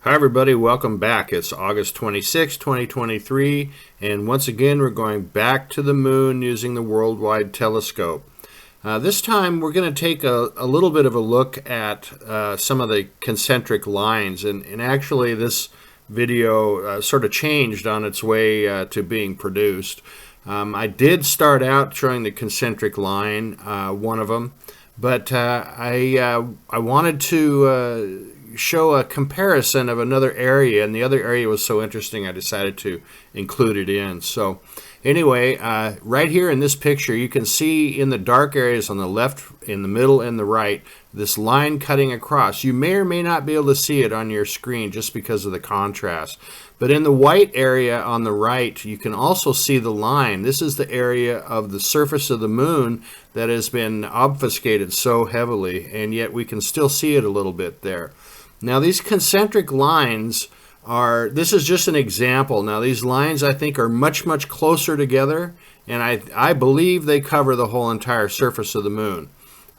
Hi everybody, welcome back. It's August 26, 2023, and once again we're going back to the moon using the Worldwide Telescope. This time we're going to take a little bit of a look at some of the concentric lines, and actually this video sort of changed on its way to being produced. I did start out showing the concentric line, one of them, but I wanted to show a comparison of another area, and the other area was so interesting I decided to include it in. So anyway, right here in this picture you can see in the dark areas on the left, in the middle, and the right, this line cutting across. You may or may not be able to see it on your screen just because of the contrast. But in the white area on the right, you can also see the line. This is the area of the surface of the moon that has been obfuscated so heavily, and yet we can still see it a little bit there. Now these concentric lines this is just an example. Now these lines I think are much closer together, and I believe they cover the whole entire surface of the moon.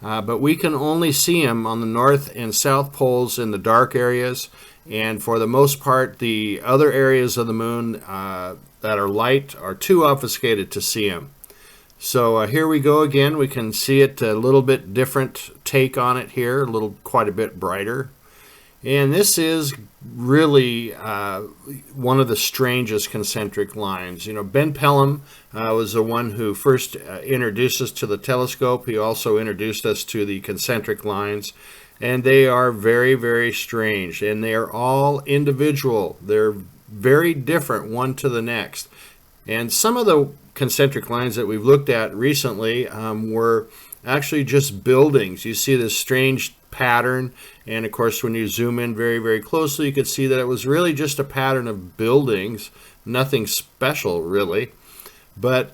But we can only see them on the north and south poles in the dark areas, and for the most part the other areas of the moon that are light are too obfuscated to see them. So here we go again. We can see it a little bit different take on it here, quite a bit brighter. And this is really one of the strangest concentric lines. You know, Ben Pellom was the one who first introduced us to the telescope. He also introduced us to the concentric lines, and they are very strange, and they are all individual. They're very different one to the next. And some of the concentric lines that we've looked at recently were actually just buildings. You see this strange pattern, and of course when you zoom in very closely you can see that it was really just a pattern of buildings, nothing special really. But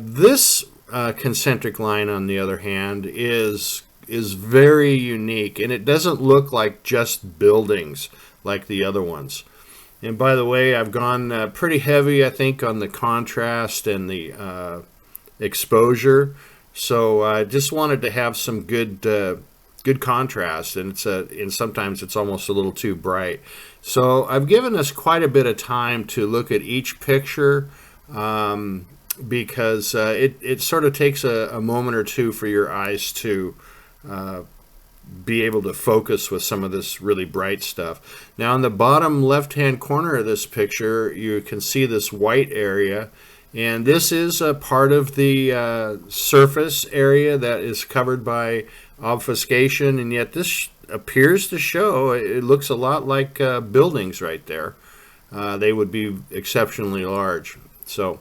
this concentric line on the other hand is very unique, and it doesn't look like just buildings like the other ones. And by the way, I've gone pretty heavy I think on the contrast and the exposure, so I just wanted to have some good contrast, and sometimes it's almost a little too bright. So I've given us quite a bit of time to look at each picture because it sort of takes a moment or two for your eyes to be able to focus with some of this really bright stuff. Now in the bottom left hand corner of this picture you can see this white area, and this is a part of the surface area that is covered by obfuscation, and yet this appears to show, it looks a lot like buildings right there. They would be exceptionally large. So,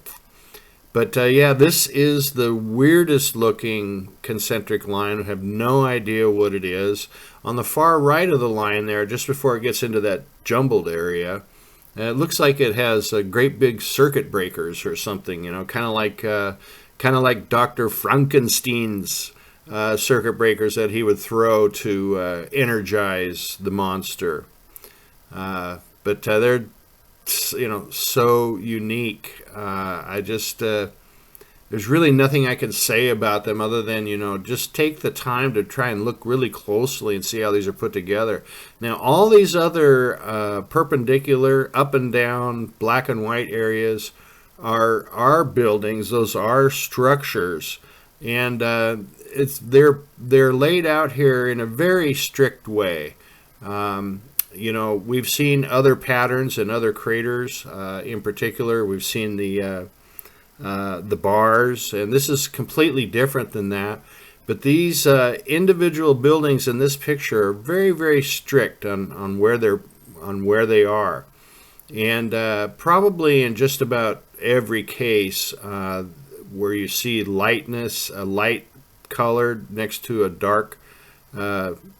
but yeah, this is the weirdest looking concentric line. I have no idea what it is. On the far right of the line there, just before it gets into that jumbled area, it looks like it has great big circuit breakers or something, you know, kind of like Dr. Frankenstein's circuit breakers that he would throw to energize the monster. But they're, you know, so unique. There's really nothing I can say about them other than, you know, just take the time to try and look really closely and see how these are put together. Now, all these other perpendicular, up and down, black and white areas are buildings. Those are structures, and they're laid out here in a very strict way. You know, we've seen other patterns and other craters. In particular, we've seen the bars, and this is completely different than that. But these individual buildings in this picture are very strict on where they are, and probably in just about every case where you see lightness, a light color next to a dark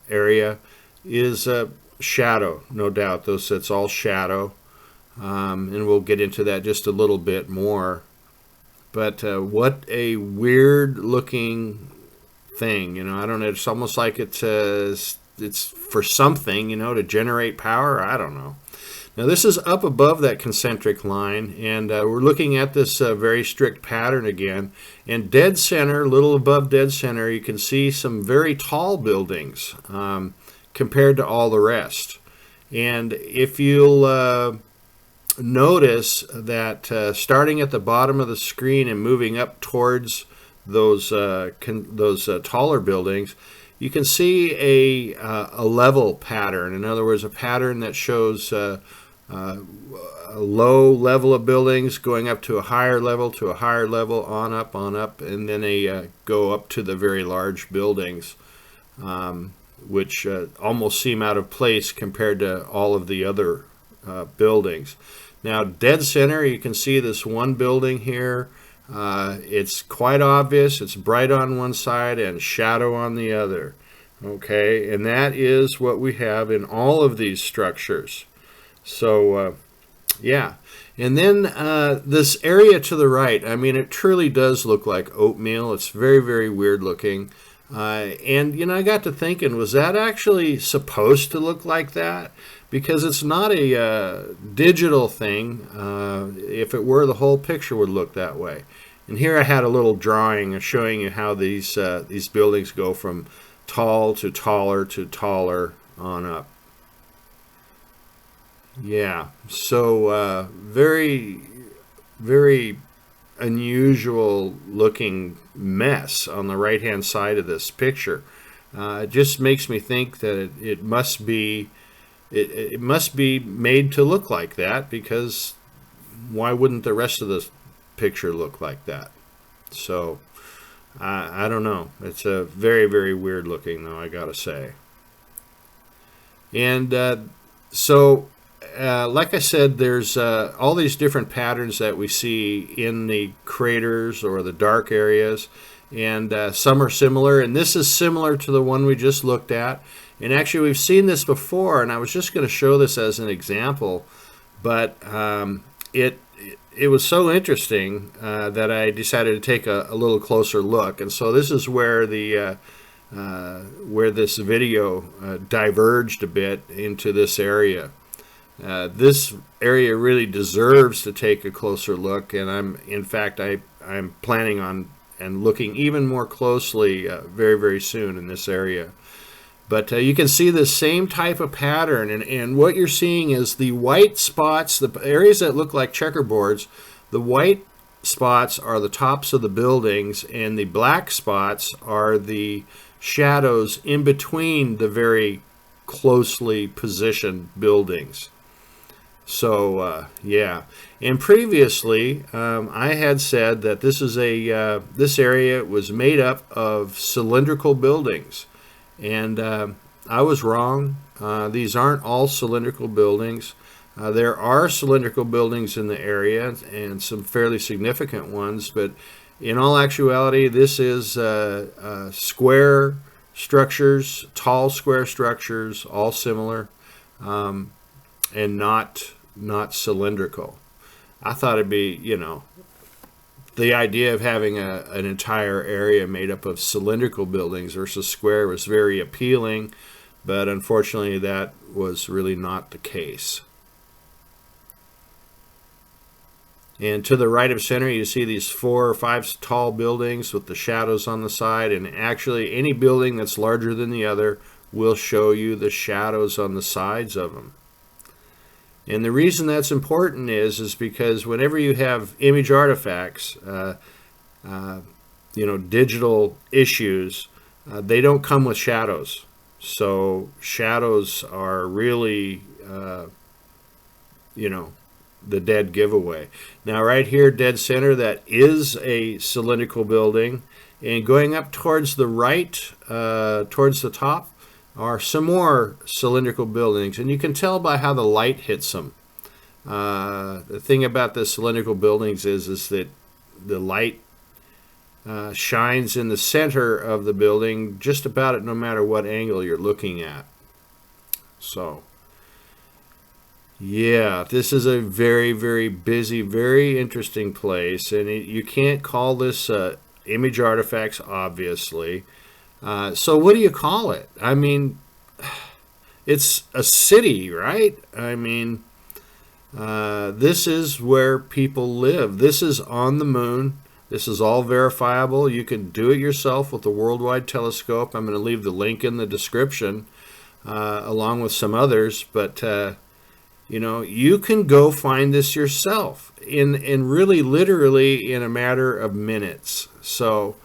area is a shadow, no doubt. It's all shadow, and we'll get into that just a little bit more. But what a weird looking thing, you know. I don't know, it's almost like it's for something, you know, to generate power. I don't know. Now this is up above that concentric line, and we're looking at this very strict pattern again. And dead center, a little above dead center, you can see some very tall buildings compared to all the rest. And if you'll notice that starting at the bottom of the screen and moving up towards those taller buildings, you can see a level pattern. In other words, a pattern that shows a low level of buildings going up to a higher level, on up, and then they go up to the very large buildings, which almost seem out of place compared to all of the other buildings. Now, dead center, you can see this one building here. It's quite obvious. It's bright on one side and shadow on the other. Okay, and that is what we have in all of these structures. So, yeah. And then this area to the right, I mean, it truly does look like oatmeal. It's very, very weird looking. And, you know, I got to thinking, was that actually supposed to look like that? Because it's not a digital thing. If it were, the whole picture would look that way. And here I had a little drawing showing you how these buildings go from tall to taller on up. Yeah, so very, very unusual looking mess on the right hand side of this picture. It just makes me think that it must be made to look like that, because why wouldn't the rest of the picture look like that? So I don't know. It's a very, very weird looking, though, I gotta say. And like I said, there's all these different patterns that we see in the craters or the dark areas, and some are similar, and this is similar to the one we just looked at. And actually, we've seen this before, and I was just going to show this as an example, but it was so interesting that I decided to take a little closer look. And so this is where where this video diverged a bit into this area. This area really deserves to take a closer look, and I'm planning on and looking even more closely very, very soon in this area. But you can see the same type of pattern, and what you're seeing is the white spots, the areas that look like checkerboards. The white spots are the tops of the buildings, and the black spots are the shadows in between the very closely positioned buildings. So yeah, and previously I had said that this area was made up of cylindrical buildings. And I was wrong. These aren't all cylindrical buildings. There are cylindrical buildings in the area, and some fairly significant ones, but in all actuality, this is square structures, tall square structures, all similar, and not cylindrical. I thought it'd be, you know, the idea of having an entire area made up of cylindrical buildings versus square was very appealing, but unfortunately that was really not the case. And to the right of center, you see these 4 or 5 tall buildings with the shadows on the side, and actually any building that's larger than the other will show you the shadows on the sides of them. And the reason that's important is because whenever you have image artifacts, you know, digital issues, they don't come with shadows. So shadows are really, you know, the dead giveaway. Now right here, dead center, that is a cylindrical building. And going up towards the right, towards the top, are some more cylindrical buildings, and you can tell by how the light hits them. The thing about the cylindrical buildings is that the light shines in the center of the building just about it, no matter what angle you're looking at. So yeah, this is a very, very busy, very interesting place, and you can't call this image artifacts, obviously. So what do you call it? I mean, it's a city, right? I mean, this is where people live. This is on the moon. This is all verifiable. You can do it yourself with the Worldwide Telescope. I'm going to leave the link in the description. along with some others, but you can go find this yourself in really literally in a matter of minutes. So,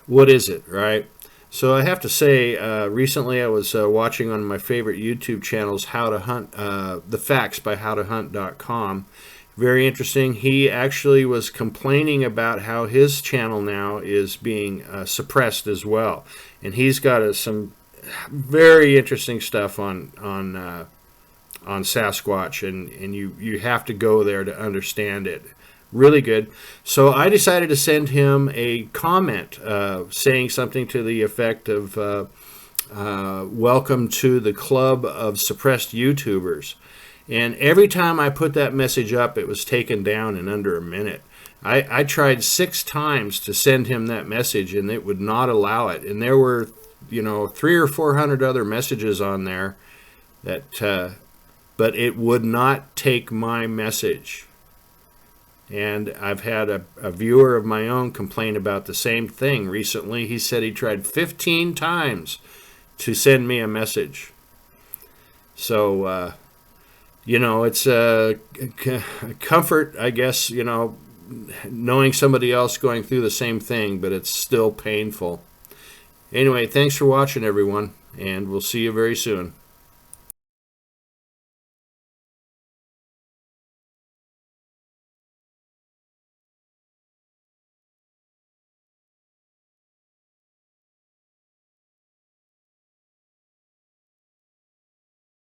what is it, right? So I have to say, recently I was watching on my favorite YouTube channels, How to Hunt, The Facts by howtohunt.com. Very interesting. He actually was complaining about how his channel now is being suppressed as well. And he's got some very interesting stuff on Sasquatch, and you have to go there to understand it. Really good. So I decided to send him a comment saying something to the effect of welcome to the club of suppressed YouTubers. And every time I put that message up, it was taken down in under a minute. I tried 6 times to send him that message, and it would not allow it. And there were 300 or 400 other messages on there that but it would not take my message. And I've had a viewer of my own complain about the same thing recently. He said he tried 15 times to send me a message. So, it's a comfort, I guess, knowing somebody else going through the same thing, but it's still painful. Anyway, thanks for watching, everyone, and we'll see you very soon.